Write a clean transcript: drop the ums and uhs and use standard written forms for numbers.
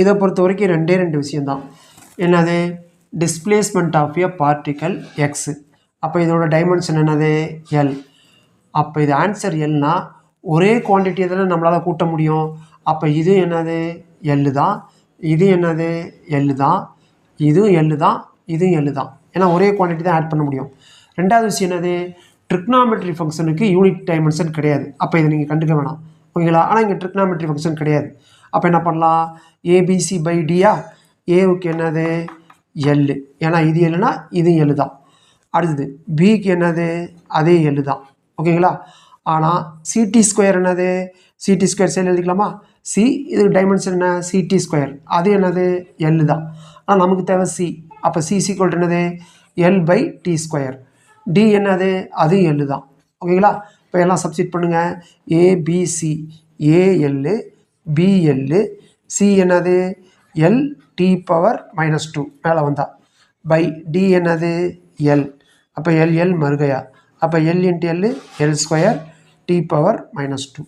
இதை பொறுத்த வரைக்கும் ரெண்டு விஷயந்தான். என்னது? Displacement of a particle x. அப்போ இதோட டைமென்ஷன் என்னது? எல். அப்போ இது ஆன்சர் எல்னா ஒரே குவான்டிட்டியை தானே நம்மளால் கூட்ட முடியும். அப்போ இது என்னது? எல்லு தான். இது என்னது? எல்லு தான். இதுவும் எல்லு தான். இதுவும் எல்லு தான். ஏன்னா ஒரே குவான்டிட்டி தான் ஆட் பண்ண முடியும். ரெண்டாவது விஷயம் என்னது? ட்ரிக்னாமெட்ரி ஃபங்க்ஷனுக்கு யூனிட் டைமென்ஷன் கிடையாது. அப்போ இதை நீங்கள் கண்டுக்க வேணாம். ஓகேங்களா? ஆனால் இங்கே ட்ரிக்னாமெட்ரி ஃபங்க்ஷன் கிடையாது. அப்போ என்ன பண்ணலாம்? ஏபிசி பை டியா? ஏவுக்கு என்னது? எல்லு. ஏன்னா இது எல்லுனா இது எல்லு தான். அடுத்தது பிக்கு என்னது? அதே எல்லு தான். ஓகேங்களா? ஆனால் சிடி ஸ்கொயர் என்னது? சிடி ஸ்கொயர் சைடில் எழுதிக்கலாமா? சி இது டைமென்ஷன் என்ன? CD square. அது என்னது? எல்லு தான். ஆனால் நமக்கு தேவை சி. அப்போ சி சீக்வல் என்னது? L by D square. D என்னது? அது எல்லு தான். ஓகேங்களா? இப்போ எல்லாம் சப்ஸ்டிட் பண்ணுங்கள். ஏபிசி ஏஎல்லு பிஎல்லு சி என்னது? எல் டி பவர் -2 மேலே வந்தா பை டி என்னது? எல். அப்போ எல் எல் மறுகையா. அப்போ L into L L square D power -2.